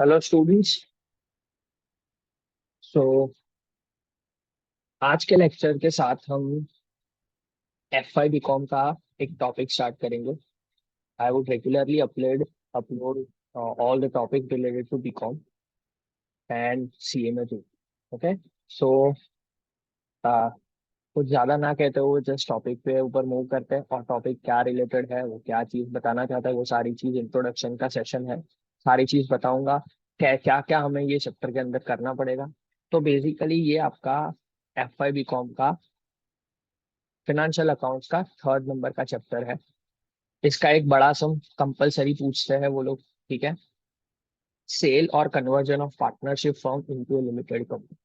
Hello students. सो आज के lecture के साथ हम एफ आई बी कॉम का एक टॉपिक स्टार्ट करेंगे। I would regularly upload all the topic related to B com and C A में टू। ओके। सो कुछ ज्यादा ना कहते हुए जस्ट टॉपिक पे ऊपर मूव करते हैं, और टॉपिक क्या रिलेटेड है, वो क्या चीज बताना चाहता है, वो सारी चीज इंट्रोडक्शन का सेशन है। सारी चीज बताऊंगा क्या क्या क्या हमें ये चैप्टर के अंदर करना पड़ेगा। तो बेसिकली ये आपका एफ आई बी कॉम का फिनेंशियल अकाउंट्स का थर्ड नंबर का चैप्टर है। इसका एक बड़ा सम कंपलसरी पूछते हैं वो लोग। ठीक है। सेल और conversion of partnership firm into limited company.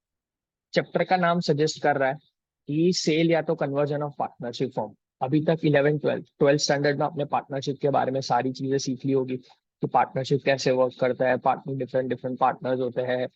Chapter का नाम सजेस्ट कर रहा है कि सेल या तो कन्वर्जन ऑफ पार्टनरशिप फॉर्म। अभी तक 11 ट्वेल्थ स्टैंडर्ड में अपने पार्टनरशिप के बारे में सारी चीजें सीख ली होगी कि पार्टनरशिप कैसे वर्क करता है, पार्टनर डिफरेंट डिफरेंट पार्टनर्स होते हैं।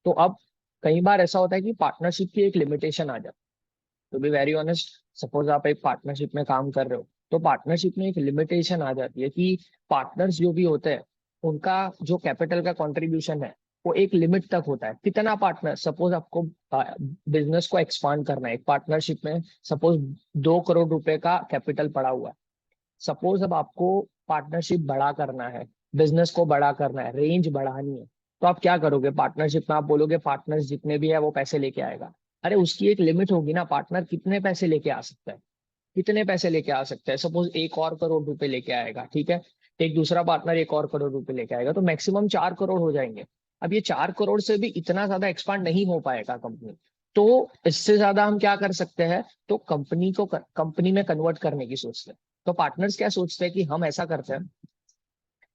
तो अब कई बार ऐसा होता है कि पार्टनरशिप की एक लिमिटेशन आ जाती है। To be very honest, suppose आप एक पार्टनरशिप में काम कर रहे हो, तो पार्टनरशिप में एक लिमिटेशन आ जाती है कि पार्टनर्स जो भी होते हैं उनका जो कैपिटल का कंट्रीब्यूशन है वो एक लिमिट तक होता है। कितना पार्टनर, सपोज आपको बिजनेस को एक्सपांड करना है एक पार्टनरशिप में, सपोज 2 करोड़ रुपए का कैपिटल पड़ा हुआ है। सपोज अब आपको पार्टनरशिप बड़ा करना है, बिजनेस को बड़ा करना है, रेंज बढ़ानी है, तो आप क्या करोगे? पार्टनरशिप में आप बोलोगे पार्टनर्स जितने भी है वो पैसे लेके आएगा। अरे उसकी एक लिमिट होगी ना, पार्टनर कितने पैसे लेके आ सकता है, कितने पैसे लेके आ सकता है। सपोज 1 और करोड़ रुपए लेके आएगा, ठीक है। एक दूसरा पार्टनर 1 और करोड़ रुपए लेके आएगा, तो मैक्सिमम 4 करोड़ हो जाएंगे। अब ये 4 करोड़ से भी इतना ज्यादा एक्सपांड नहीं हो पाएगा कंपनी। तो इससे ज्यादा हम क्या कर सकते हैं, तो कंपनी को कंपनी में कन्वर्ट करने की सोचते हैं। तो पार्टनर्स क्या सोचते हैं कि हम ऐसा करते हैं,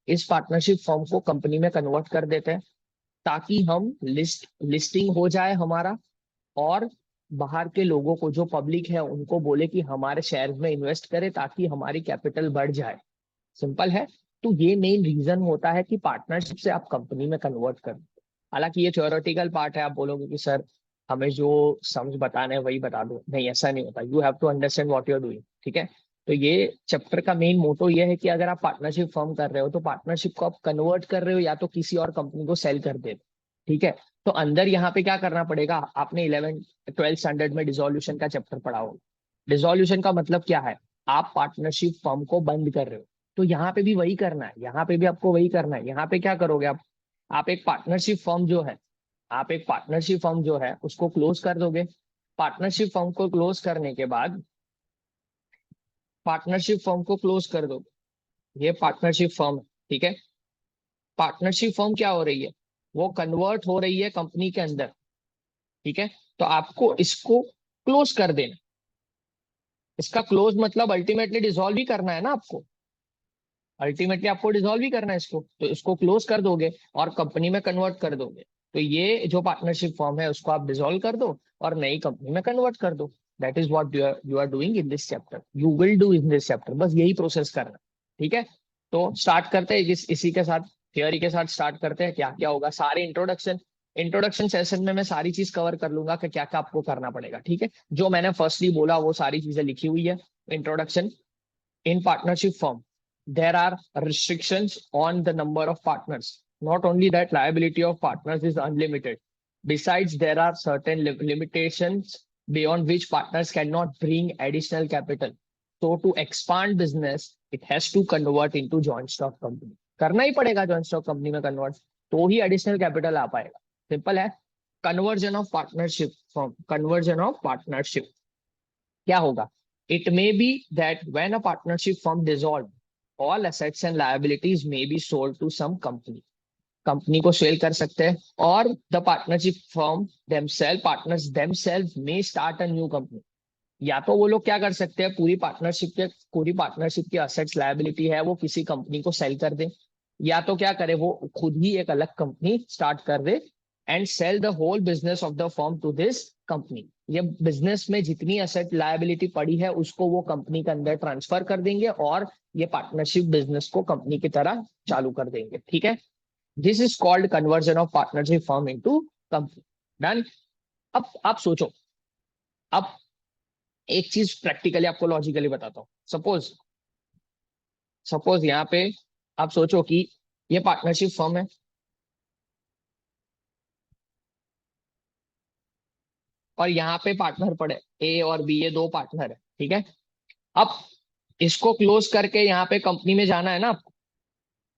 इस पार्टनरशिप फॉर्म को कंपनी में कन्वर्ट कर देते हैं, ताकि हम लिस्टिंग हो जाए हमारा, और बाहर के लोगों को, जो पब्लिक है, उनको बोले कि हमारे शेयर में इन्वेस्ट करे ताकि हमारी कैपिटल बढ़ जाए। सिंपल है। तो ये मेन रीजन होता है कि पार्टनरशिप से आप कंपनी में कन्वर्ट कर। हालांकि ये थ्योरेटिकल पार्ट है, आप बोलोगे कि सर हमें जो समझ बताना है वही बता दो, नहीं ऐसा नहीं होता। You have to understand what you are doing. ठीक है। तो ये चैप्टर का मेन मोटो ये है कि अगर आप पार्टनरशिप फॉर्म कर रहे हो तो पार्टनरशिप को आप कन्वर्ट कर रहे हो या तो किसी और कंपनी को सेल कर दे। ठीक है। तो अंदर यहाँ पे क्या करना पड़ेगा, आपने 11 ट्वेल्थ स्टैंडर्ड में डिसोल्यूशन का चैप्टर पढ़ा होगा। डिसोल्यूशन का मतलब क्या है, आप पार्टनरशिप फॉर्म को बंद कर रहे हो। तो यहाँ पे भी वही करना है, यहाँ पे भी आपको वही करना है। यहाँ पे क्या करोगे आप एक पार्टनरशिप फॉर्म जो है, आप एक पार्टनरशिप फॉर्म जो है उसको क्लोज कर दोगे। पार्टनरशिप फॉर्म को क्लोज करने के बाद, पार्टनरशिप फॉर्म को क्लोज कर दोगे, ये पार्टनरशिप फॉर्म है। ठीक है। पार्टनरशिप फॉर्म क्या हो रही है, वो कन्वर्ट हो रही है कंपनी के अंदर। ठीक है। तो आपको इसको क्लोज कर देना। इसका क्लोज मतलब अल्टीमेटली डिसॉल्व ही करना है ना आपको, अल्टीमेटली आपको डिसॉल्व ही करना है इसको। तो इसको क्लोज कर दोगे और कंपनी में कन्वर्ट कर दोगे। तो ये जो पार्टनरशिप फॉर्म है उसको आप डिसॉल्व कर दो और नई कंपनी में कन्वर्ट कर दो। That is what you are doing in this chapter, you will do in this chapter, बस यही प्रोसेस करना। ठीक है। तो स्टार्ट करते हैं इसी के साथ, थियोरी के साथ स्टार्ट करते हैं। क्या क्या होगा, सारे इंट्रोडक्शन सेशन में मैं सारी चीज कवर कर लूंगा कि क्या क्या आपको करना पड़ेगा। ठीक है। जो मैंने फर्स्टली बोला वो सारी चीजें लिखी हुई है। Introduction. In partnership firm, there are restrictions on the number of partners. Not only that, liability of partners is unlimited. Besides, there are certain limitations beyond which partners cannot bring additional capital. So to expand business, it has to convert into joint stock company. करना ही पड़ेगा joint stock company में convert, तो ही additional capital आ पाएगा। Simple है। Conversion of partnership firm, conversion of partnership क्या होगा? It may be that when a partnership firm dissolved, all assets and liabilities may be sold to some company. Company को sale कर सकते हैं, और the partnership firm themselves partners themselves may start a new company. या तो वो लोग क्या कर सकते हैं, पूरी पार्टनरशिप की असेट्स लायबिलिटी है वो किसी कंपनी को सेल कर दे, या तो क्या करे वो खुद ही एक अलग कंपनी स्टार्ट कर दे and sell the whole business of the firm to this company. ये बिजनेस में जितनी असेट लायबिलिटी पड़ी है उसको वो कंपनी के अंदर ट्रांसफर कर देंगे, और ये पार्टनरशिप बिजनेस को कंपनी की तरह चालू कर देंगे। ठीक है। This is called conversion of partnership firm into company. Done. अब आप सोचो, अब एक चीज प्रैक्टिकली आपको लॉजिकली बताता हूँ। सपोज सपोज यहाँ पे आप सोचो कि ये पार्टनरशिप फर्म है, और यहाँ पे पार्टनर पड़े, ए और बी, ये दो पार्टनर है, ठीक है। अब इसको क्लोज करके यहाँ पे कंपनी में जाना है ना आपको।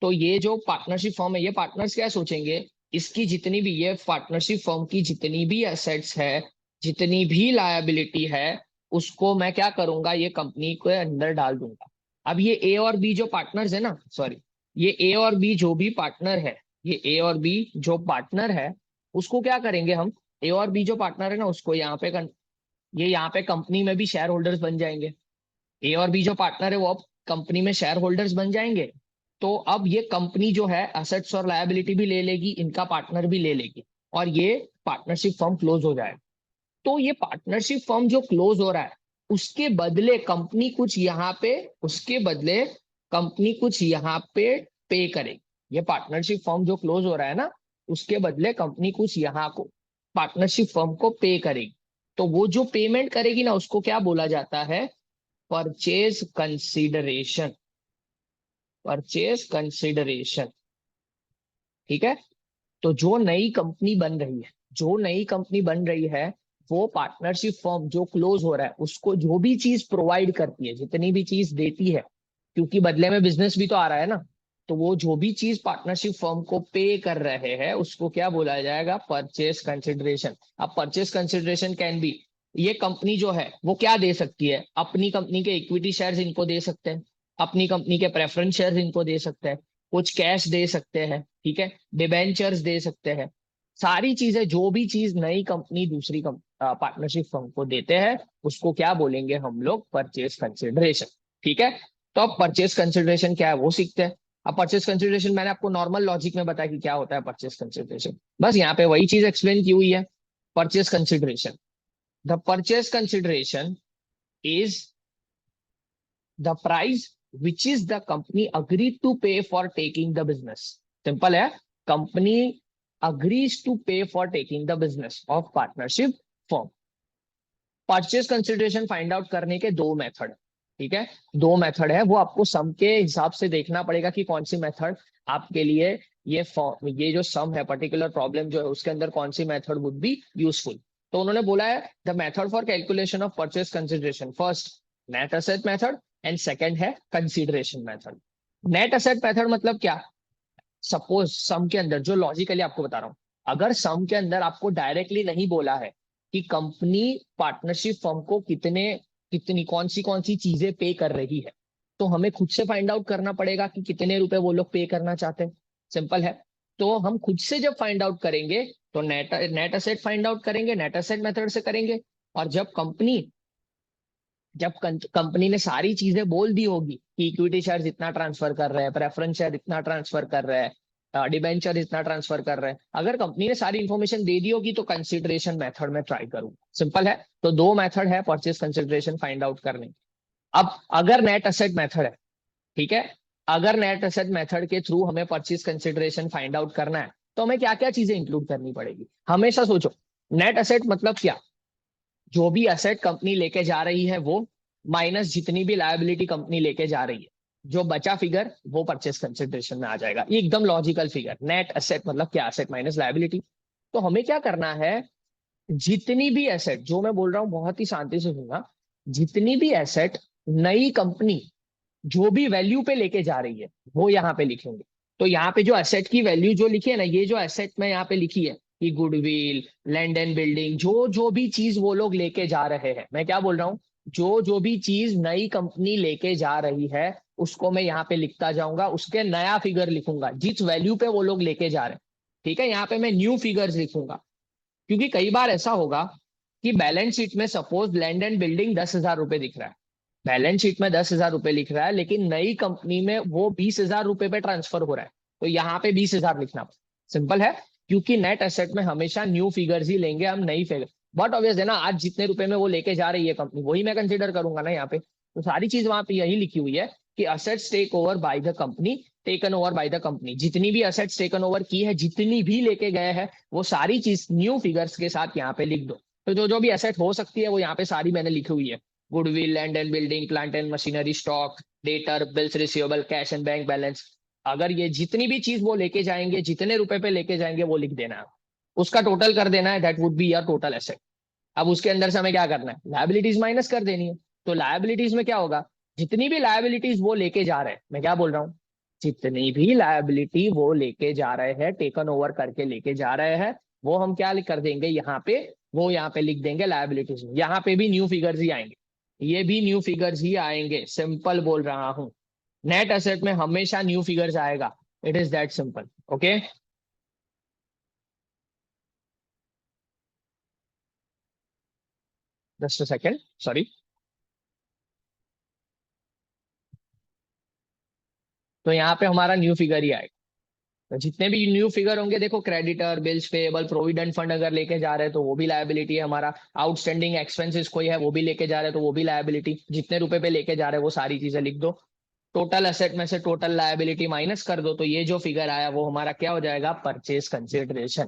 तो ये जो पार्टनरशिप फर्म है, ये पार्टनर्स क्या सोचेंगे, इसकी जितनी भी, ये पार्टनरशिप फर्म की जितनी भी एसेट्स है, जितनी भी लायबिलिटी है, उसको मैं क्या करूंगा, ये कंपनी के अंदर डाल दूंगा। अब ये ए और बी जो पार्टनर्स है ना, सॉरी, ये ए और बी जो भी पार्टनर है, ये ए और बी जो पार्टनर है, उसको क्या करेंगे हम, ए और बी जो पार्टनर है ना, उसको यहाँ पे ये यहाँ पे कंपनी में भी शेयर होल्डर्स बन जाएंगे। ए और बी जो पार्टनर है वो अब कंपनी में शेयर होल्डर्स बन जाएंगे। तो अब ये कंपनी जो है एसेट्स और लायबिलिटी भी ले लेगी, इनका पार्टनर भी ले लेगी, और ये पार्टनरशिप फर्म क्लोज हो जाएगा। तो ये पार्टनरशिप फर्म जो क्लोज हो रहा है, उसके बदले कंपनी कुछ यहाँ पे, उसके बदले कंपनी कुछ यहाँ पे करेगी। ये पार्टनरशिप फर्म जो क्लोज हो रहा है ना, उसके बदले कंपनी कुछ यहाँ को पार्टनरशिप फर्म को पे करेगी। तो वो जो पेमेंट करेगी ना, उसको क्या बोला जाता है, परचेज कंसिडरेशन। परचेज कंसिडरेशन, ठीक है। तो जो नई कंपनी बन रही है, जो नई कंपनी बन रही है, वो पार्टनरशिप फर्म जो क्लोज हो रहा है, उसको जो भी चीज प्रोवाइड करती है, जितनी भी चीज देती है, क्योंकि बदले में बिजनेस भी तो आ रहा है ना, तो वो जो भी चीज पार्टनरशिप फर्म को पे कर रहे हैं, उसको क्या बोला जाएगा, परचेज कंसिडरेशन। अब परचेज कंसिडरेशन कैन बी, ये कंपनी जो है वो क्या दे सकती है, अपनी कंपनी के इक्विटी शेयर्स इनको दे सकते हैं, अपनी कंपनी के प्रेफरेंस शेयर्स इनको दे सकते हैं, कुछ कैश दे सकते हैं, ठीक है, डिबेंचर्स दे सकते हैं। सारी चीजें, जो भी चीज नई कंपनी दूसरी पार्टनरशिप फर्म को देते हैं, उसको क्या बोलेंगे हम लोग, परचेज कंसिडरेशन, ठीक है। तो अब परचेज कंसिडरेशन क्या है वो सीखते हैं। अब परचेज कंसिडरेशन मैंने आपको नॉर्मल लॉजिक में बताया कि क्या होता है परचेज कंसिडरेशन, बस यहाँ पे वही चीज एक्सप्लेन की हुई है। Purchase consideration, the purchase consideration is the price which is the company agree to pay for taking the business. Simple है, company agrees to pay for taking the business of partnership form. Purchase consideration find out करने के दो method, ठीक है, दो method है, वो आपको सम के हिसाब से देखना पड़ेगा कि कौन सी मेथड आपके लिए, ये जो सम है, पर्टिकुलर प्रॉब्लम जो है, उसके अंदर कौन सी मेथड वुड बी यूजफुल। तो उन्होंने बोला है the method for calculation of purchase consideration, first net asset method and second है consideration method. Net asset method मतलब क्या, सपोज सम के अंदर, जो लॉजिकली आपको बता रहा हूं, अगर सम के अंदर आपको डायरेक्टली नहीं बोला है कि कंपनी पार्टनरशिप फर्म को कितने, कितनी कौन सी चीजें पे कर रही है, तो हमें खुद से फाइंड आउट करना पड़ेगा कि कितने रुपए वो लोग पे करना चाहते हैं। सिंपल है। तो हम खुद से जब फाइंड आउट करेंगे, तो net net asset find out करेंगे, नेट असेट मेथड से करेंगे। और जब कंपनी ने सारी चीजें बोल दी होगी कि इक्विटी शेयर इतना ट्रांसफर कर रहे हैं, प्रेफरेंस शेयर इतना ट्रांसफर कर रहे हैं, डिबेंचर इतना ट्रांसफर कर रहे हैं, अगर कंपनी ने सारी इंफॉर्मेशन दे दी होगी, तो कंसिडरेशन मेथड में ट्राई करूंगा। सिंपल है। तो दो मेथड है परचेज कंसिडरेशन फाइंड आउट करने। अब अगर नेट असेट मेथड है, ठीक है, अगर नेट असेट मेथड के थ्रू हमें परचेज कंसिडरेशन फाइंड आउट करना है, तो हमें क्या क्या चीजें इंक्लूड करनी पड़ेगी। हमेशा सोचो, नेट असेट मतलब क्या, जो भी असेट कंपनी लेके जा रही है वो, माइनस जितनी भी लायबिलिटी कंपनी लेके जा रही है, जो बचा फिगर वो परचेस कंसिडरेशन में आ जाएगा। ये एकदम लॉजिकल फिगर, नेट असेट मतलब क्या, असेट माइनस लायबिलिटी। तो हमें क्या करना है, जितनी भी एसेट, जो मैं बोल रहा हूं बहुत ही शांति से सुनना, जितनी भी एसेट नई कंपनी जो भी वैल्यू पे लेके जा रही है, वो यहाँ पे लिखेंगे। तो यहाँ पे जो एसेट की वैल्यू जो लिखी है ना, ये जो एसेट में यहाँ पे लिखी है कि गुडविल, लैंड एंड बिल्डिंग, जो जो भी चीज वो लोग लेके जा रहे हैं, मैं क्या बोल रहा हूँ, जो जो भी चीज नई कंपनी लेके जा रही है, उसको मैं यहाँ पे लिखता जाऊंगा, उसके नया फिगर लिखूंगा जिस वैल्यू पे वो लोग लेके जा रहे हैं। ठीक है, यहाँ पे मैं न्यू फिगर्स लिखूंगा, क्योंकि कई बार ऐसा होगा कि बैलेंस शीट में सपोज लैंड एंड बिल्डिंग 10,000 रुपए दिख रहा है, बैलेंस शीट में 10,000 रुपए लिख रहा है, लेकिन नई कंपनी में वो 20,000 रुपए पे ट्रांसफर हो रहा है, तो यहाँ पे 20,000 लिखना। सिंपल है, क्योंकि नेट एसेट में हमेशा न्यू फिगर्स ही लेंगे हम, नई फिगर। बट ऑब्वियस है ना, आज जितने रुपए में वो लेके जा रही है कंपनी, वही मैं कंसिडर करूंगा ना यहाँ पे। तो सारी चीज वहां पे यही लिखी हुई है कि assets take over by the company, taken over by the company, जितनी भी असेट्स टेकन ओवर की है, जितनी भी लेके गए हैं, वो सारी चीज न्यू फिगर्स के साथ यहाँ पे लिख दो। तो जो जो भी एसेट हो सकती है वो यहाँ पे सारी मैंने लिखी हुई है, goodwill, land and building, plant and machinery, stock, debtor, bills receivable, cash and bank balance. अगर ये जितनी भी चीज वो लेके जाएंगे, जितने रुपए पे लेके जाएंगे, वो लिख देना है, उसका टोटल कर देना है, that would be your total asset. अब उसके अंदर से हमें क्या करना है, लायबिलिटीज माइनस कर देनी है। तो लायबिलिटीज में क्या होगा, जितनी भी लायबिलिटीज वो लेके जा रहे हैं, मैं क्या बोल रहा हूँ, जितनी भी लायबिलिटी वो लेके जा रहे हैं, टेकन ओवर करके लेके जा रहे हैं, वो हम क्या कर देंगे यहाँ पे, वो यहाँ पे लिख देंगे लायबिलिटीज में। यहाँ पे भी न्यू फिगर्स ही आएंगे, ये भी न्यू फिगर्स ही आएंगे, सिंपल बोल रहा हूँ। नेट एसेट में हमेशा न्यू फिगर्स आएगा, it is that simple. Okay, just a second, sorry. तो यहाँ पे हमारा न्यू फिगर ही आएगा। तो जितने भी न्यू फिगर होंगे, देखो creditor, bills payable, provident fund अगर लेके जा रहे हैं तो वो भी लायबिलिटी है हमारा। आउटस्टैंडिंग एक्सपेंसेस कोई है वो भी लेके जा रहे हैं तो वो भी लायबिलिटी। जितने रुपए पे लेके जा रहे हैं वो सारी चीजें लिख दो। टोटल एसेट में से टोटल लायबिलिटी माइनस कर दो, तो ये जो फिगर आया वो हमारा क्या हो जाएगा, परचेज कंसिडरेशन।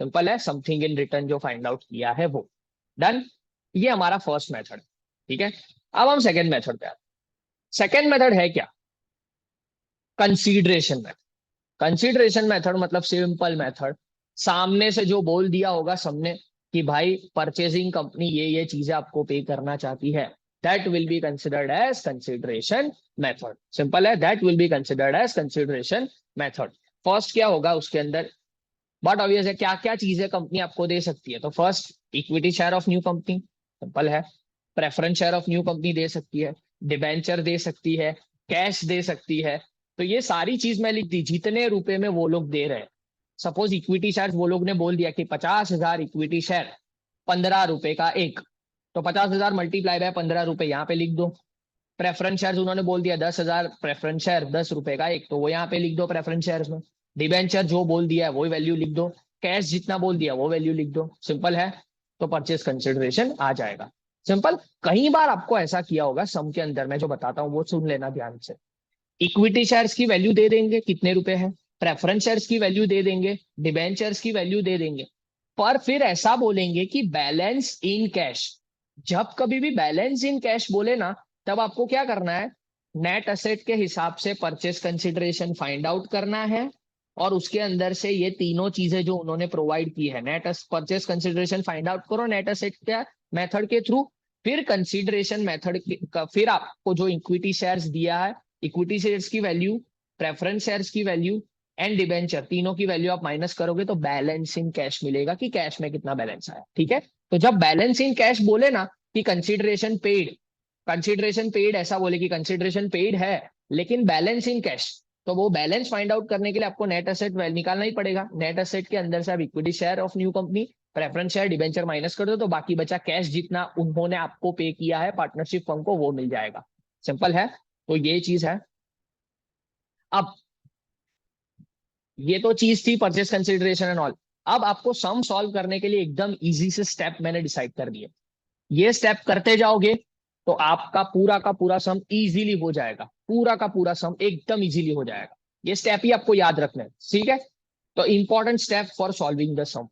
सिंपल है, समथिंग इन रिटर्न जो फाइंड आउट किया है वो। डन। ये हमारा फर्स्ट मेथड, ठीक है। अब हम सेकेंड मेथड पे आते हैं। सेकेंड मेथड है क्या, कंसीडरेशन मेथड। कंसीडरेशन मेथड मतलब सिंपल मेथड, सामने से जो बोल दिया होगा सबने कि भाई परचेजिंग कंपनी ये चीजें आपको पे करना चाहती है, that will be considered as consideration method. Simple है, that will be considered as consideration method. First क्या होगा उसके अंदर, बट ऑब्वियस है, क्या क्या चीजें कंपनी आपको दे सकती है। तो first, equity share of new company, simple है। Preference share of new company दे सकती है, डिबेंचर दे सकती है, कैश दे सकती है। तो ये सारी चीज मैं लिख दी, जितने रुपए में वो लोग दे रहे हैं। सपोज इक्विटी शेयर वो लोग ने बोल दिया कि 50,000 इक्विटी शेयर, 15 रुपए का एक, तो 50,000 मल्टीप्लाई बाय 15 रुपए यहाँ पे लिख दो। प्रेफरेंस शेयर उन्होंने बोल दिया 10,000 प्रेफरेंस शेयर, 10 रुपए का एक, तो वो यहाँ पे लिख दो प्रेफरेंस शेयर में। डिबेंचर जो बोल दिया है वही वैल्यू लिख दो, कैश जितना बोल दिया वो वैल्यू लिख दो, सिंपल है। तो परचेज कंसिडरेशन आ जाएगा, सिंपल। कई बार आपको ऐसा किया होगा, सम के अंदर मैं जो बताता हूँ वो सुन लेना ध्यान से। इक्विटी शेयर्स की वैल्यू दे देंगे कितने रुपए है, प्रेफरेंस शेयर्स की वैल्यू दे देंगे, डिबेंचर्स की वैल्यू दे देंगे, पर फिर ऐसा बोलेंगे कि बैलेंस इन कैश। जब कभी भी बैलेंस इन कैश बोले ना, तब आपको क्या करना है, नेट असेट के हिसाब से परचेस कंसिडरेशन फाइंड आउट करना है, और उसके अंदर से ये तीनों चीजें जो उन्होंने प्रोवाइड की है, net purchase consideration find out करो नेट असेट के मेथड के थ्रू, फिर कंसिडरेशन मेथड का फिर आपको जो इक्विटी शेयर्स दिया है, इक्विटी शेयर्स की वैल्यू, प्रेफरेंस शेयर्स की वैल्यू एंड डिबेंचर, तीनों की वैल्यू आप माइनस करोगे तो बैलेंस इन कैश मिलेगा कि कैश में कितना बैलेंस आया, ठीक है। तो जब बैलेंस इन कैश बोले ना कि कंसिडरेशन पेड, कंसिडरेशन पेड ऐसा बोले कि कंसिडरेशन पेड है लेकिन बैलेंस इन कैश, तो वो बैलेंस फाइंड आउट करने के लिए आपको नेट एसेट निकालना ही पड़ेगा। नेट एसेट के अंदर से आप equity share of new company, preference share, debenture minus कर दो, तो बाकी बचा कैश जितना उन्होंने आपको पे किया है पार्टनरशिप फर्म को, वो मिल जाएगा, सिंपल है। तो ये चीज है। अब ये तो चीज थी परचेस कंसिडरेशन एंड ऑल। अब आपको सम सॉल्व करने के लिए एकदम इजी से स्टेप मैंने डिसाइड कर दिए, ये स्टेप करते जाओगे तो आपका पूरा का पूरा सम इजीली हो जाएगा, पूरा का पूरा सम एकदम इजीली हो जाएगा। ये स्टेप ही आपको याद रखना है, ठीक है। तो important step for solving the sum,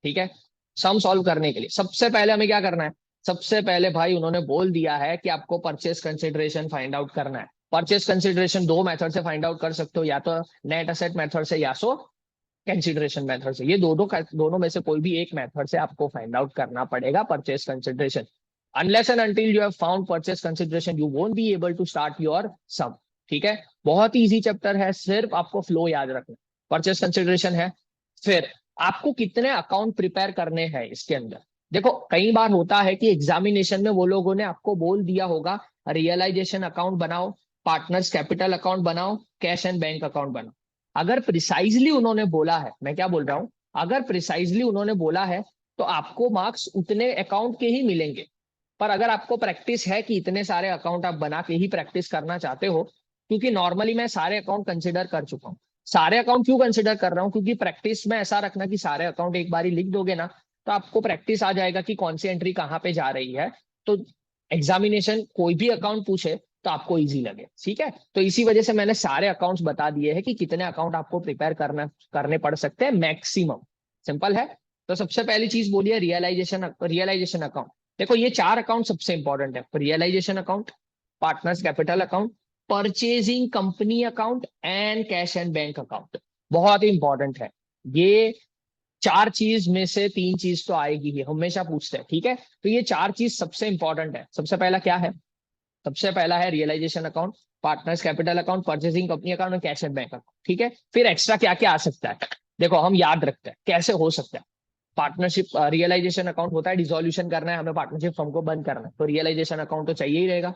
ठीक है। सम सॉल्व करने के लिए सबसे पहले हमें क्या करना है, सबसे पहले भाई उन्होंने बोल दिया है कि आपको परचेस कंसिडरेशन फाइंड आउट करना है। परचेस कंसिडरेशन दो मेथड से फाइंड आउट कर सकते हो, या तो नेट असेट मेथड से या सो कंसिडरेशन मेथड से। ये दोनों में से कोई भी एक मेथड से आपको फाइंड आउट करना पड़ेगा purchase consideration. Unless and until you have found purchase consideration you won't be able to start your sum, ठीक है। बहुत ही इजी चैप्टर है, सिर्फ आपको फ्लो याद रखना। परचेस कंसिडरेशन है, फिर आपको कितने अकाउंट प्रिपेयर करने हैं इसके अंदर। देखो कई बार होता है कि एग्जामिनेशन में वो लोगों ने आपको बोल दिया होगा रियलाइजेशन अकाउंट बनाओ, पार्टनर्स कैपिटल अकाउंट बनाओ, कैश एंड बैंक अकाउंट बनाओ। अगर प्रिसाइजली उन्होंने बोला है, मैं क्या बोल रहा हूं, अगर प्रिसाइजली उन्होंने बोला है तो आपको मार्क्स उतने अकाउंट के ही मिलेंगे। पर अगर आपको प्रैक्टिस है कि इतने सारे अकाउंट आप बना के ही प्रैक्टिस करना चाहते हो, क्योंकि नॉर्मली मैं सारे अकाउंट कंसिडर कर चुका हूँ। सारे अकाउंट क्यों कंसिडर कर रहा हूँ, क्योंकि प्रैक्टिस में ऐसा रखना कि सारे अकाउंट एक बार ही लिख दोगे ना, तो आपको प्रैक्टिस आ जाएगा कि कौन सी एंट्री कहाँ पे जा रही है। तो एग्जामिनेशन कोई भी अकाउंट पूछे तो आपको इजी लगे, ठीक है। तो इसी वजह से मैंने सारे अकाउंट्स बता दिए हैं कि कितने अकाउंट आपको प्रिपेयर करने पड़ सकते हैं मैक्सिमम, सिंपल है। तो सबसे पहली चीज बोलिए रियलाइजेशन अकाउंट। देखो ये चार अकाउंट सबसे इंपॉर्टेंट है, realisation account, partners capital account, purchasing company account and cash and bank account, बहुत ही इंपॉर्टेंट है ये चार चीज में से तीन चीज तो आएगी ही, हमेशा पूछते हैं, ठीक है। तो ये चार चीज सबसे इंपॉर्टेंट है। सबसे पहला क्या है? सबसे पहला है realisation account, partners capital account, purchasing company account और कैश एंड बैंक अकाउंट, ठीक है। फिर एक्स्ट्रा क्या क्या आ सकता है, देखो हम याद रखते हैं कैसे हो सकता है। पार्टनरशिप रियलाइजेशन अकाउंट होता है, डिसोल्यूशन करना है हमें, पार्टनरशिप फर्म को बंद करना है, तो रियलाइजेशन अकाउंट तो चाहिए ही रहेगा।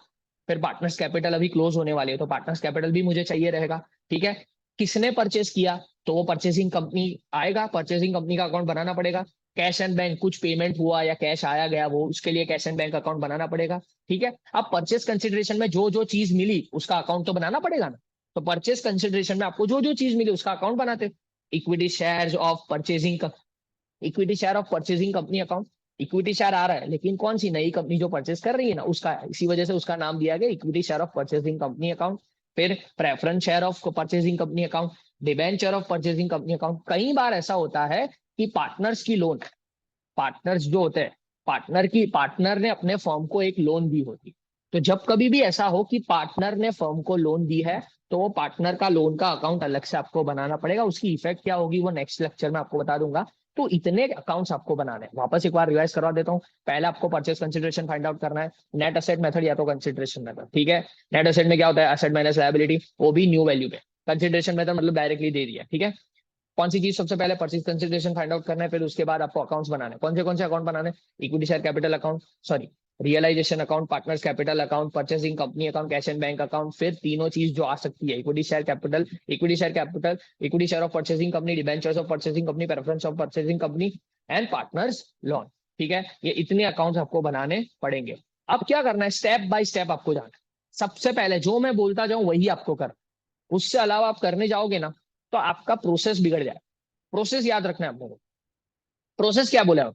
फिर पार्टनर्स कैपिटल अभी क्लोज होने वाली है, तो पार्टनर्स कैपिटल भी मुझे चाहिए रहेगा, ठीक है। किसने परचेस किया, तो वो परचेसिंग कंपनी आएगा, परचेसिंग कंपनी का अकाउंट बनाना पड़ेगा। कैश एंड बैंक, कुछ पेमेंट हुआ या कैश आया गया, वो उसके लिए कैश एंड बैंक अकाउंट बनाना पड़ेगा, ठीक है। अब परचेस कंसिडरेशन में जो जो चीज मिली उसका अकाउंट तो बनाना पड़ेगा ना। तो परचेस कंसिडरेशन में आपको जो जो चीज मिली उसका अकाउंट बनाते। Equity shares of purchasing, equity share of purchasing company account, equity share आ रहा है लेकिन कौन सी नई कंपनी जो परचेस कर रही है ना उसका, इसी वजह से उसका नाम दिया गया equity share of purchasing company account. फिर preference share of purchasing company account, debenture of purchasing company account. कई बार ऐसा होता है कि पार्टनर्स की लोन, पार्टनर्स जो होते हैं, पार्टनर ने अपने फर्म को एक लोन दी होती, तो जब कभी भी ऐसा हो कि पार्टनर ने फर्म को लोन दी है, तो वो पार्टनर का लोन का अकाउंट अलग से आपको बनाना पड़ेगा। उसकी इफेक्ट क्या होगी वो नेक्स्ट लेक्चर में आपको बता दूंगा। तो इतने अकाउंट्स आपको बनाने हैं, वापस एक बार रिवाइज करवा देता हूँ। पहले आपको परचेस कंसिडरेशन फाइंड आउट करना है, नेट असेट मेथड या तो कंसिडरेशन मेथड, ठीक है। नेट असेट में क्या होता है, असेट माइनस लायबिलिटी, वो भी न्यू वैल्यू पे। कंसिडरेशन मेथड मतलब डायरेक्टली दे दिया, ठीक है। कौन सी चीज सबसे पहले, परचेज कंसिडरेशन फाइंड आउट करना है, फिर उसके बाद आपको अकाउंट्स बनाने हैं। कौन से अकाउंट बनाने? Equity share capital account, sorry realisation account, partners capital account, purchasing company account, cash and bank account. फिर तीनों चीज जो आ सकती है, equity share capital, equity share of purchasing company, debentures of purchasing company, preference of purchasing company and partners loan, ठीक है। ये इतने अकाउंट्स आपको बनाने पड़ेंगे। अब क्या करना है, स्टेप बाय स्टेप आपको जाना है। सबसे पहले जो मैं बोलता जाऊं वही आपको करना, उससे अलावा आप करने जाओगे ना तो आपका प्रोसेस बिगड़ जाए। प्रोसेस याद रखना है आपको। प्रोसेस क्या बोला?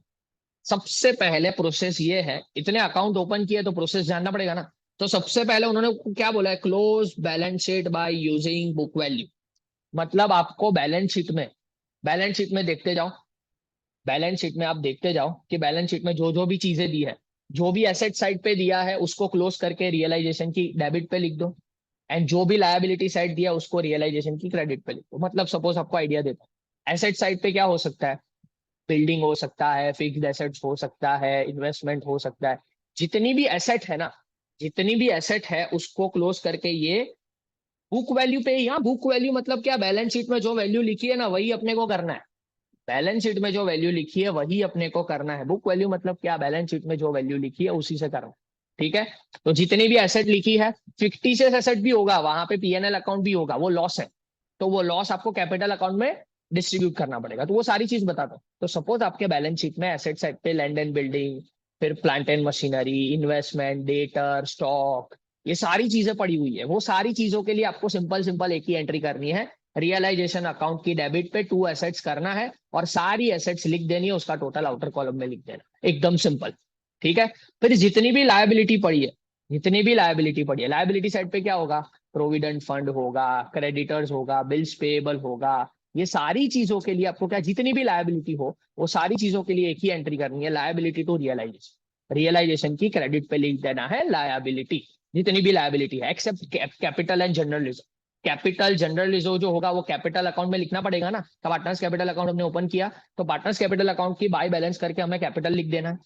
सबसे पहले प्रोसेस ये है, इतने अकाउंट ओपन किए तो प्रोसेस जानना पड़ेगा ना। तो सबसे पहले उन्होंने क्या बोला है, close balance sheet by using book value. मतलब आपको बैलेंस शीट में देखते जाओ, बैलेंस शीट में आप देखते जाओ कि बैलेंस शीट में जो जो भी चीजें दी है, जो भी एसेट साइड पे दिया है उसको क्लोज करके रियलाइजेशन की डेबिट पे लिख दो, एंड जो भी लायबिलिटी साइड दिया उसको रियलाइजेशन की क्रेडिट पे लिख दो। मतलब सपोज आपको आइडिया देता हूँ, एसेट साइड पे क्या हो सकता है, बिल्डिंग हो सकता है, फिक्स्ड एसेट्स हो सकता है, इन्वेस्टमेंट हो सकता है। जितनी भी एसेट है ना, जितनी भी एसेट है उसको क्लोज करके ये बुक वैल्यू पे, यहाँ बुक वैल्यू मतलब क्या, बैलेंस शीट में जो वैल्यू लिखी है ना वही अपने को करना है। बैलेंस शीट में जो वैल्यू लिखी है वही अपने को करना है। बुक वैल्यू मतलब क्या, बैलेंस शीट में जो वैल्यू लिखी है उसी से करना है, ठीक है। तो जितनी भी एसेट लिखी है, फिक्टिशियस एसेट भी होगा वहां पे, पीएनएल अकाउंट भी होगा, वो लॉस है, तो वो लॉस आपको कैपिटल अकाउंट में डिस्ट्रीब्यूट करना पड़ेगा। तो वो सारी चीज बताता हूँ। तो सपोज आपके बैलेंस शीट में एसेट साइड पे लैंड एंड बिल्डिंग, फिर plant and machinery, investment, debtor, stock, ये सारी चीजें पड़ी हुई है। वो सारी चीजों के लिए आपको सिंपल सिंपल एक ही एंट्री करनी है, रियलाइजेशन अकाउंट की डेबिट पे टू एसेट्स करना है और सारी एसेट्स लिख देनी है, उसका टोटल आउटर कॉलम में लिख देना, एकदम सिंपल, ठीक है। फिर जितनी भी लायबिलिटी पड़ी है, जितनी भी लायबिलिटी पड़ी है, लायबिलिटी साइड पे क्या होगा, प्रोविडेंट फंड होगा, क्रेडिटर्स होगा, बिल्स पेएबल होगा। ये सारी चीजों के लिए आपको क्या, जितनी भी लायबिलिटी हो वो सारी चीजों के लिए एक ही एंट्री करनी है, लायबिलिटी टू रियलाइजेशन। रियलाइजेशन की क्रेडिट पे लिख देना है लायबिलिटी, जितनी भी लायबिलिटी है except capital and general reserve. Capital general reserve जो होगा वो कैपिटल अकाउंट में लिखना पड़ेगा ना। तो पार्टनर्स कैपिटल अकाउंट हमने ओपन किया, तो पार्टनर्स कैपिटल अकाउंट की बाय बैलेंस करके हमें कैपिटल लिख देना है।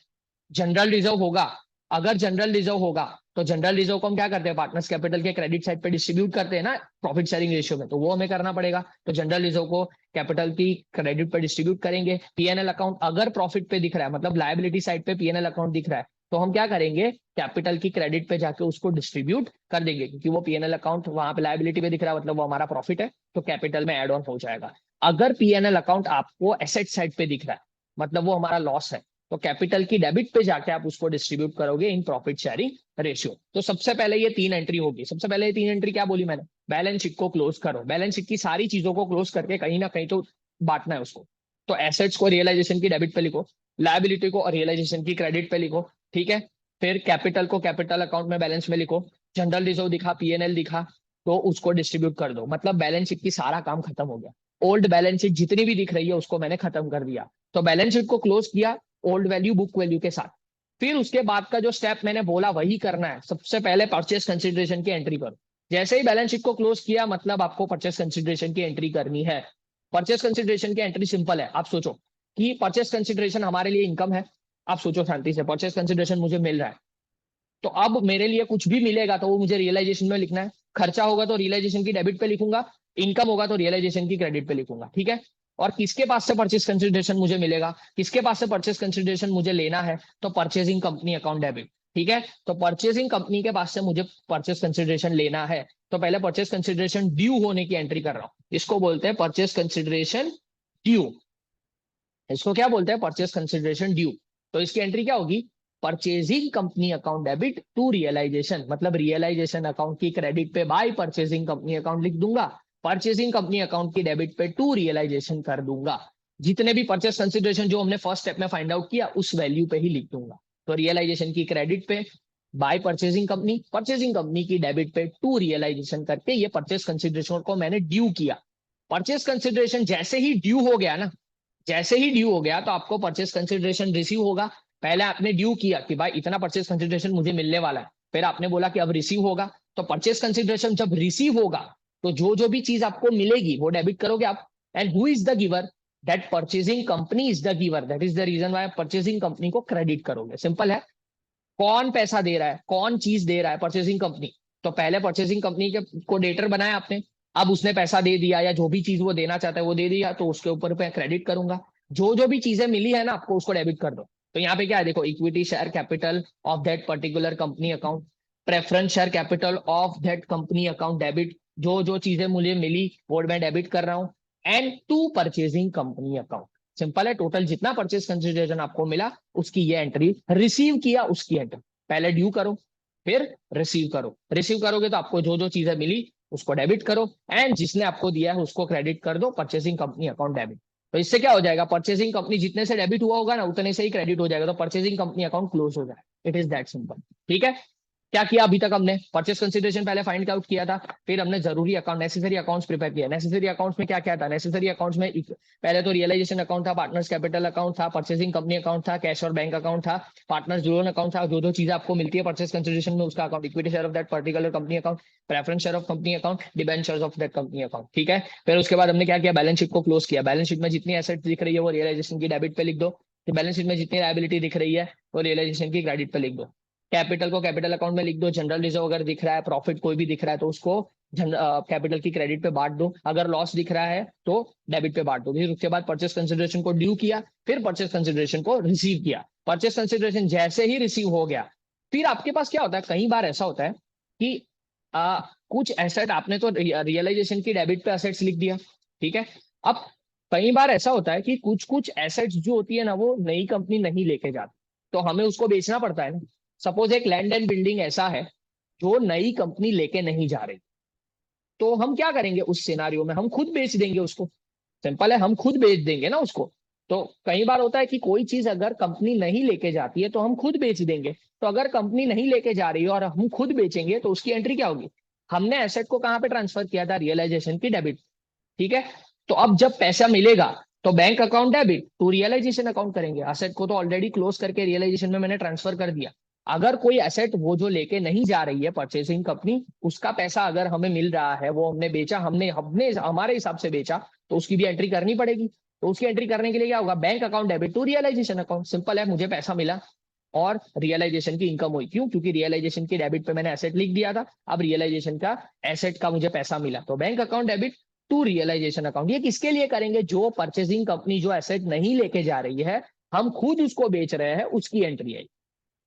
जनरल रिजर्व होगा, अगर जनरल रिजर्व होगा तो जनरल रिजर्व को हम क्या करते हैं, पार्टनर्स कैपिटल के क्रेडिट साइड पे डिस्ट्रीब्यूट करते हैं ना प्रॉफिट शेयरिंग रेशियो में, तो वो हमें करना पड़ेगा। तो जनरल रिजर्व को कैपिटल की क्रेडिट पे डिस्ट्रीब्यूट करेंगे। पीएनएल अकाउंट अगर प्रॉफिट पे दिख रहा है, मतलब लायबिलिटी साइड पे पीएनएल अकाउंट दिख रहा है, तो हम क्या करेंगे, कैपिटल की क्रेडिट पे जाके उसको डिस्ट्रीब्यूट कर देंगे, क्योंकि वो पीएनएल अकाउंट वहां पे लायबिलिटी पे दिख रहा है, मतलब वो हमारा प्रॉफिट है, तो कैपिटल में एड ऑन हो जाएगा। अगर पीएनएल अकाउंट आपको एसेट साइड पे दिख रहा है, मतलब वो हमारा लॉस है, तो कैपिटल की डेबिट पे जाके आप उसको डिस्ट्रीब्यूट करोगे इन प्रॉफिट शेयरिंग रेशियो। तो सबसे पहले ये तीन एंट्री होगी। सबसे पहले ये तीन एंट्री क्या बोली मैंने, बैलेंस शीट को क्लोज करो, बैलेंस शीट की सारी चीजों को क्लोज करके कहीं ना कहीं तो बांटना है उसको। तो एसेट्स को रियलाइजेशन की डेबिट पे लिखो, लायबिलिटी को रियलाइजेशन की क्रेडिट पे लिखो, ठीक है। फिर कैपिटल को कैपिटल अकाउंट में बैलेंस में लिखो, जनरल रिजर्व दिखा, पीएनएल दिखा, तो उसको डिस्ट्रीब्यूट कर दो। मतलब बैलेंस शीट की सारा काम खत्म हो गया। ओल्ड बैलेंस शीट जितनी भी दिख रही है उसको मैंने खत्म कर दिया। तो बैलेंस शीट को क्लोज किया ओल्ड वैल्यू बुक वैल्यू के साथ। फिर उसके बाद का जो स्टेप मैंने बोला वही करना है। सबसे पहले परचेस कंसिडरेशन की एंट्री करो। जैसे ही बैलेंस शीट को क्लोज किया मतलब आपको परचेस कंसिडरेशन की एंट्री करनी है। परचेस कंसिडरेशन की एंट्री सिंपल है। आप सोचो कि परचेस कंसिडरेशन हमारे लिए इनकम है। आप सोचो शांति से, परचेस कंसिडरेशन मुझे मिल रहा है, तो अब मेरे लिए कुछ भी मिलेगा तो वो मुझे रियलाइजेशन में लिखना है। खर्चा होगा तो रियलाइजेशन की डेबिट पे लिखूंगा, इनकम होगा तो रियलाइजेशन की क्रेडिट पे लिखूंगा, ठीक है। और किसके पास से परचेस कंसिडरेशन मुझे मिलेगा, किसके पास से परचेस कंसिडरेशन मुझे लेना है, तो परचेसिंग कंपनी अकाउंट डेबिट, ठीक है। तो परचेसिंग कंपनी के पास से मुझे परचेस कंसिडरेशन लेना है, तो पहले परचेस कंसिडरेशन ड्यू होने की एंट्री कर रहा हूं। इसको बोलते हैं परचेस कंसिडरेशन ड्यू। इसको क्या बोलते हैं, परचेस कंसिडरेशन ड्यू। तो इसकी एंट्री क्या होगी, purchasing company account debit to realisation, मतलब रियलाइजेशन अकाउंट की क्रेडिट पे बाय परचेजिंग कंपनी अकाउंट लिख दूंगा, परचेजिंग कंपनी अकाउंट की डेबिट पे टू रियलाइजेशन कर दूंगा। जितने भी परचेस कंसिडरेशन जो हमने फर्स्ट स्टेप में फाइंड आउट किया उस वैल्यू पे ही लिख दूंगा। तो रियलाइजेशन की क्रेडिट पे by purchasing company, purchasing company की डेबिट पे टू रियलाइजेशन करके ये परचेस कंसिडरेशन को मैंने ड्यू किया। परचेस कंसिडरेशन जैसे ही ड्यू हो गया ना, जैसे ही ड्यू हो गया तो आपको परचेस कंसिडरेशन रिसीव होगा। पहले आपने ड्यू किया कि भाई इतना परचेस कंसिडरेशन मुझे मिलने वाला है, फिर आपने बोला कि अब रिसीव होगा। तो परचेस कंसिडरेशन जब रिसीव होगा तो जो जो भी चीज आपको मिलेगी वो डेबिट करोगे आप। And who is the giver, that purchasing company is the giver, that is the reason why purchasing company को क्रेडिट करोगे। सिंपल है। कौन पैसा दे रहा है, कौन चीज दे रहा है, परचेसिंग कंपनी। तो पहले परचेसिंग कंपनी के को डेटर बनाया आपने, अब उसने पैसा दे दिया या जो भी चीज वो देना चाहता है वो दे दिया, तो उसके ऊपर मैं क्रेडिट करूंगा। जो जो भी चीजें मिली है ना आपको उसको डेबिट कर दो। तो यहाँ पे क्या है देखो, equity share capital of that particular company account, preference share capital of that company account debit, जो जो चीजें मुझे मिली वो मैं डेबिट कर रहा हूँ। And to purchasing company account, simple है। टोटल जितना परचेज कंसिडरेशन आपको मिला उसकी ये एंट्री, रिसीव किया उसकी एंट्री। पहले ड्यू करो फिर रिसीव करो, रिसीव करोगे तो आपको जो जो चीजें मिली उसको डेबिट करो, एंड जिसने आपको दिया है उसको क्रेडिट कर दो, परचेसिंग कंपनी अकाउंट डेबिट। तो इससे क्या हो जाएगा, परचेसिंग कंपनी जितने से डेबिट हुआ होगा ना उतने से ही क्रेडिट हो जाएगा, तो परचेसिंग कंपनी अकाउंट क्लोज हो जाएगा। इट इज दैट सिंपल, ठीक है। क्या किया अभी तक हमने, परचेस कंसिडरेशन पहले फाइंड आउट किया था, फिर हमने जरूरी अकाउंट नेसेसरी अकाउंट्स प्रिपेयर किया। नेसेसरी अकाउंट्स में क्या क्या था, नेसेसरी अकाउंट्स में पहले तो रियलाइजेशन अकाउंट था, पार्टनर्स कैपिटल अकाउंट था, परचेसिंग कंपनी अकाउंट था, कैश और बैंक अकाउंट था, पार्टनर्स लोन अकाउंट था, जो जो चीजें आपको मिलती है परचेस कंसिडरेशन में उसका account, equity share of that particular company account, preference share of company account, debentures of that company account, ठीक है। फिर उसके बाद हमने क्या किया, बैलेंस शीट को क्लोज किया। बैलेंस शीट में जितनी एसेट दिख रही है वो रियलाइजेशन की डेबिट पे लिख दो, बैलेंस शीट में जितनी लायबिलिटी दिख रही है वो रियलाइजेशन की क्रेडिट पे लिख दो। कैपिटल को कैपिटल अकाउंट में लिख दो, जनरल रिजर्व अगर दिख रहा है, प्रॉफिट कोई भी दिख रहा है तो उसको कैपिटल की क्रेडिट पे बांट दो, अगर लॉस दिख रहा है तो डेबिट पे बांट दो। फिर उसके बाद परचेस कंसिडरेशन को ड्यू किया, फिर परचेस कंसिडरेशन को रिसीव किया। परचेस कंसिडरेशन जैसे ही रिसीव हो गया, फिर आपके पास क्या होता है, कई बार ऐसा होता है कि कुछ एसेट आपने तो रियलाइजेशन की डेबिट पे एसेट्स लिख दिया, ठीक है। अब कई बार ऐसा होता है कि कुछ कुछ एसेट्स जो होती है ना वो नई कंपनी नहीं लेके जाती, तो हमें उसको बेचना पड़ता है ना। सपोज एक लैंड एंड बिल्डिंग ऐसा है जो नई कंपनी लेके नहीं जा रही, तो हम क्या करेंगे उस सिनारियो में, हम खुद बेच देंगे उसको। सिंपल है, हम खुद बेच देंगे ना उसको। तो कई बार होता है कि कोई चीज अगर कंपनी नहीं लेके जाती है तो हम खुद बेच देंगे। तो अगर कंपनी नहीं लेके जा रही है और हम खुद बेचेंगे तो उसकी एंट्री क्या होगी, हमने एसेट को कहां पे ट्रांसफर किया था, रियलाइजेशन की डेबिट, ठीक है। तो अब जब पैसा मिलेगा तो bank account debit to realisation account करेंगे। एसेट को तो ऑलरेडी क्लोज करके रियलाइजेशन में मैंने ट्रांसफर कर दिया। अगर कोई एसेट वो जो लेके नहीं जा रही है परचेसिंग कंपनी, उसका पैसा अगर हमें मिल रहा है, वो हमने बेचा, हमने हमने हमारे हिसाब से बेचा, तो उसकी भी एंट्री करनी पड़ेगी। तो उसकी एंट्री करने के लिए क्या होगा, bank account debit to realisation account. Simple है, मुझे पैसा मिला और रियलाइजेशन की इनकम हुई, क्यों, क्योंकि रियलाइजेशन की डेबिट पे मैंने एसेट लिख दिया था, अब रियलाइजेशन का एसेट का मुझे पैसा मिला, तो bank account debit to realisation account. ये किसके लिए करेंगे, जो परचेसिंग कंपनी जो एसेट नहीं लेके जा रही है, हम खुद उसको बेच रहे हैं, उसकी एंट्री है।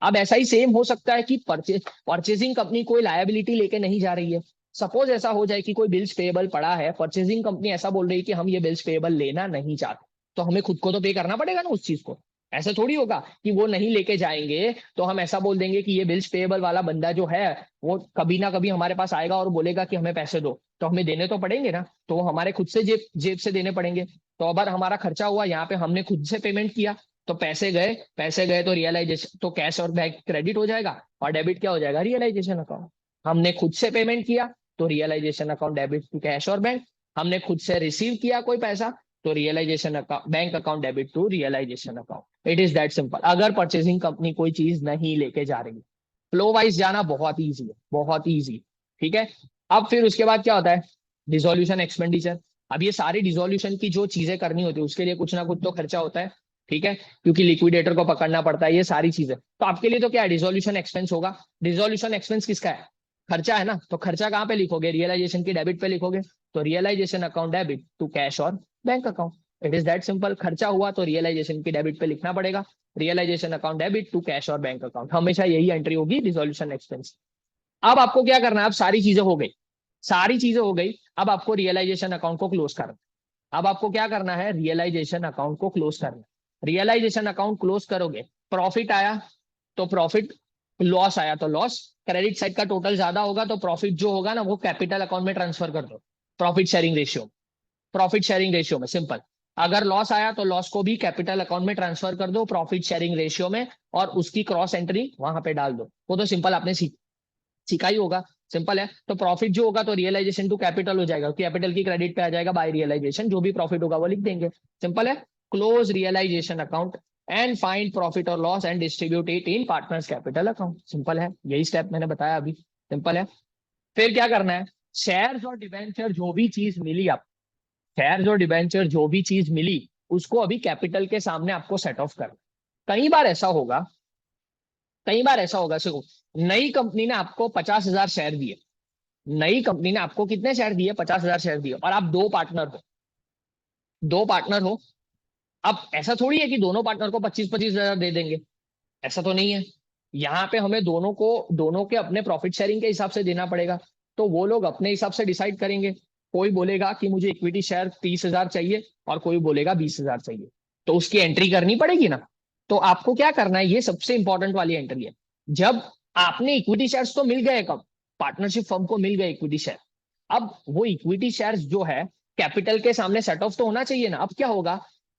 अब ऐसा ही सेम हो सकता है कि परचेसिंग कंपनी कोई लायबिलिटी लेके नहीं जा रही है। सपोज ऐसा हो जाए कि कोई बिल्स पेएबल पड़ा है, परचेसिंग कंपनी ऐसा बोल रही है कि हम ये बिल्स पेएबल लेना नहीं चाहते, तो हमें खुद को तो पे करना पड़ेगा ना उस चीज को। ऐसा थोड़ी होगा कि वो नहीं लेके जाएंगे तो हम ऐसा बोल देंगे कि ये बिल्स पेएबल वाला बंदा जो है वो कभी ना कभी हमारे पास आएगा और बोलेगा कि हमें पैसे दो, तो हमें देने तो पड़ेंगे ना, तो हमारे खुद से जेब जेब से देने पड़ेंगे। तो अगर हमारा खर्चा हुआ, यहाँ पे हमने खुद से पेमेंट किया, तो पैसे गए तो रियलाइजेशन, तो कैश और बैंक क्रेडिट हो जाएगा, और डेबिट क्या हो जाएगा, रियलाइजेशन अकाउंट। हमने खुद से पेमेंट किया तो realisation account debit to cash और बैंक, हमने खुद से रिसीव किया कोई पैसा तो realisation account, bank account debit to realisation account. It is that simple, अगर परचेसिंग कंपनी कोई चीज नहीं लेके जा रही। फ्लो वाइज जाना बहुत ईजी है, बहुत ईजी, ठीक है। अब फिर उसके बाद क्या होता है, डिसोल्यूशन एक्सपेंडिचर। अब ये सारी डिसोल्यूशन की जो चीजें करनी होती है उसके लिए कुछ ना कुछ तो खर्चा होता है। ठीक है, क्योंकि लिक्विडेटर को पकड़ना पड़ता है, ये सारी चीजें। तो आपके लिए तो क्या डिसोल्यूशन एक्सपेंस होगा। डिसोल्यूशन एक्सपेंस किसका है, खर्चा है ना। तो खर्चा कहाँ पे लिखोगे, रियलाइजेशन की डेबिट पे लिखोगे। तो realisation account debit to cash और bank account, it is that simple. खर्चा हुआ तो रियलाइजेशन की डेबिट पे लिखना पड़ेगा, realisation account debit to cash और बैंक अकाउंट, हमेशा यही एंट्री होगी डिसोल्यूशन एक्सपेंस। अब आपको क्या करना है, अब सारी चीजें हो गई, सारी चीजें हो गई। अब आपको रियलाइजेशन अकाउंट को क्लोज करना। अब आपको क्या करना है, रियलाइजेशन अकाउंट को क्लोज करना। रियलाइजेशन अकाउंट क्लोज करोगे, प्रॉफिट आया तो प्रॉफिट, लॉस आया तो लॉस। क्रेडिट साइड का टोटल ज्यादा होगा तो प्रॉफिट जो होगा ना वो कैपिटल अकाउंट में ट्रांसफर कर दो, profit sharing ratio, profit sharing ratio में, सिंपल। अगर लॉस आया तो लॉस को भी कैपिटल अकाउंट में ट्रांसफर कर दो प्रॉफिट शेयरिंग रेशियो में, और उसकी क्रॉस एंट्री वहां पे डाल दो। वो तो सिंपल आपने सीखा ही होगा, सिंपल है। तो प्रॉफिट जो होगा तो रियलाइजेशन टू कैपिटल हो जाएगा, कैपिटल की क्रेडिट पे आ जाएगा बाय रियलाइजेशन, जो भी प्रॉफिट होगा वो लिख देंगे, सिंपल है। Close realisation account and find profit और loss and distribute it in partners capital account, simple है, यही स्टेप मैंने बताया अभी, सिंपल है। फिर क्या करना है, शेयर्स और डिबेंचर जो भी चीज मिली आप, शेयर्स और डिबेंचर जो भी चीज मिली उसको अभी कैपिटल के सामने आपको सेट ऑफ करना। कई बार ऐसा होगा, कई बार ऐसा होगा, देखो, नई कंपनी ने आपको 50,000 शेयर दिए, नई कंपनी ने आपको कितने शेयर दिए, 50,000 शेयर दिए, और आप दो पार्टनर हो, दो पार्टनर हो। अब ऐसा थोड़ी है कि दोनों पार्टनर को 25-25 हजार दे देंगे, ऐसा तो नहीं है। यहाँ पे हमें दोनों को, दोनों के अपने प्रॉफिट शेयरिंग के हिसाब से देना पड़ेगा। तो वो लोग अपने हिसाब से डिसाइड करेंगे, कोई बोलेगा कि मुझे इक्विटी शेयर 30,000 चाहिए और कोई बोलेगा 20,000 चाहिए, तो उसकी एंट्री करनी पड़ेगी ना। तो आपको क्या करना है, ये सबसे इंपॉर्टेंट वाली एंट्री है। जब आपने इक्विटी शेयर्स तो मिल गए, कब, पार्टनरशिप फर्म को मिल गए इक्विटी शेयर, अब वो इक्विटी शेयर्स जो है कैपिटल के सामने सेट ऑफ तो होना चाहिए ना। अब क्या होगा,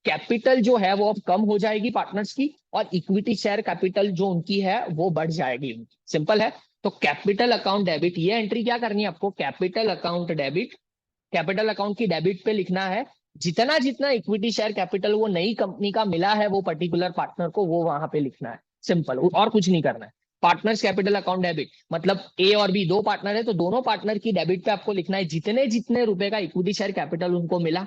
कैपिटल जो है वो अब कम हो जाएगी पार्टनर्स की, और इक्विटी शेयर कैपिटल जो उनकी है वो बढ़ जाएगी उनकी, सिंपल है। तो कैपिटल अकाउंट डेबिट, ये एंट्री क्या करनी है आपको, capital account debit, capital account की डेबिट पे लिखना है जितना जितना इक्विटी शेयर कैपिटल वो नई कंपनी का मिला है वो पर्टिकुलर पार्टनर को, वो वहां पे लिखना है, सिंपल, और कुछ नहीं करना है। पार्टनर्स कैपिटल अकाउंट डेबिट मतलब ए और बी दो पार्टनर है, तो दोनों पार्टनर की डेबिट पे आपको लिखना है जितने जितने रुपए का इक्विटी शेयर कैपिटल उनको मिला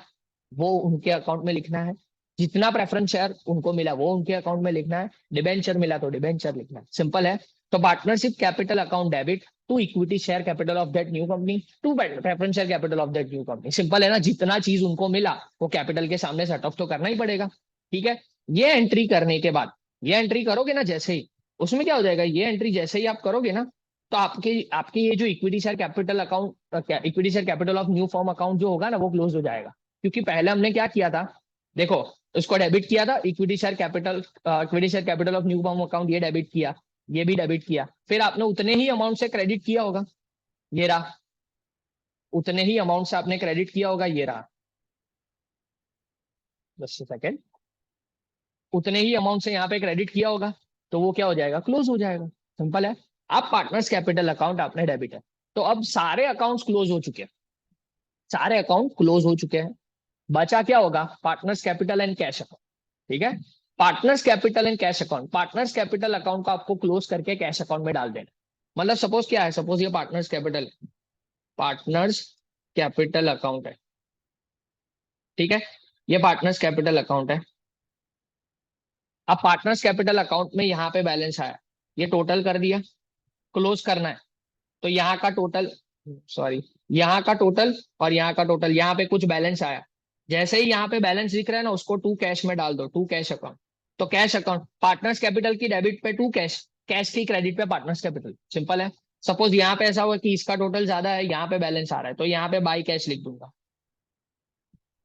वो उनके अकाउंट में लिखना है, जितना प्रेफरेंस शेयर उनको मिला वो उनके अकाउंट में लिखना है, डिबेंचर मिला तो डिबेंचर लिखना है, सिंपल है। तो partnership capital account debit to equity share capital of that new company to preference share capital of that new company, simple है ना। जितना चीज उनको मिला वो कैपिटल के सामने सेट ऑफ तो करना ही पड़ेगा, ठीक है। ये एंट्री करने के बाद, ये एंट्री करोगे ना जैसे ही, उसमें क्या हो जाएगा, ये एंट्री जैसे ही आप करोगे ना, तो आपके आपके ये जो equity share capital account, equity share capital of new form account जो होगा ना वो क्लोज हो जाएगा। क्योंकि पहले हमने क्या किया था, देखो, उसको डेबिट किया था, equity share capital of new form account, ये डेबिट किया, ये भी डेबिट किया, फिर आपने उतने ही अमाउंट से क्रेडिट किया होगा, ये रहा, उतने ही अमाउंट से आपने क्रेडिट किया होगा, ये रहा, बस सेकेंड, उतने ही अमाउंट से यहाँ पे क्रेडिट किया होगा, तो वो क्या हो जाएगा, क्लोज हो जाएगा, सिंपल है। अब पार्टनर्स कैपिटल अकाउंट आपने डेबिट है, तो अब सारे अकाउंट्स क्लोज हो चुके हैं, सारे अकाउंट क्लोज हो चुके हैं। बचा क्या होगा, partners capital and cash account, ठीक है। Partners capital and cash account, partners capital account को आपको क्लोज करके कैश अकाउंट में डाल देना। मतलब सपोज क्या है, सपोज ये partners capital, partners capital account है, ठीक है, ये पार्टनर्स कैपिटल अकाउंट है। अब पार्टनर्स कैपिटल अकाउंट में यहाँ पे बैलेंस आया, ये टोटल कर दिया, क्लोज करना है। तो यहाँ का टोटल, सॉरी, यहाँ का टोटल और यहाँ का टोटल, यहाँ पे कुछ बैलेंस आया, जैसे ही यहाँ पे बैलेंस दिख रहा है ना उसको टू कैश में डाल दो, टू कैश अकाउंट। तो कैश अकाउंट, पार्टनर्स कैपिटल की डेबिट पे टू कैश, कैश की क्रेडिट पे पार्टनर्स कैपिटल, सिंपल है। सपोज यहाँ पे ऐसा हुआ कि इसका टोटल ज्यादा है, यहाँ पे बैलेंस आ रहा है, तो यहाँ पे बाई कैश लिख दूंगा,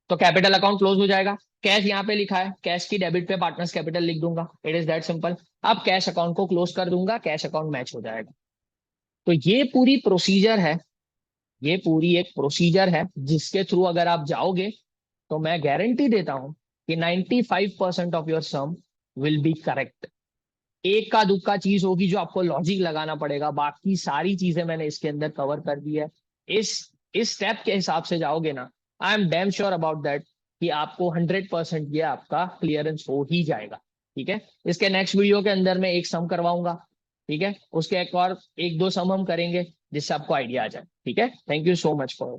तो कैपिटल अकाउंट क्लोज हो जाएगा। कैश यहाँ पे लिखा है, कैश की डेबिट पे पार्टनर्स कैपिटल लिख दूंगा, इट इज दैट सिंपल। अब कैश अकाउंट को क्लोज कर दूंगा, कैश अकाउंट मैच हो जाएगा। तो ये पूरी प्रोसीजर है, ये पूरी एक प्रोसीजर है जिसके थ्रू अगर आप जाओगे तो मैं गारंटी देता हूं कि 95% of your sum will be correct. एक का दुक्का चीज होगी जो आपको लॉजिक लगाना पड़ेगा, बाकी सारी चीजें मैंने इसके अंदर कवर कर दी है। इस इस स्टेप के हिसाब से जाओगे ना, I am damn sure about that कि आपको 100% ये आपका क्लियरेंस हो ही जाएगा, ठीक है। इसके नेक्स्ट वीडियो के अंदर मैं एक सम करवाऊंगा, ठीक है, उसके एक और एक दो सम हम करेंगे जिससे आपको आइडिया आ जाए, ठीक है। Thank you so much for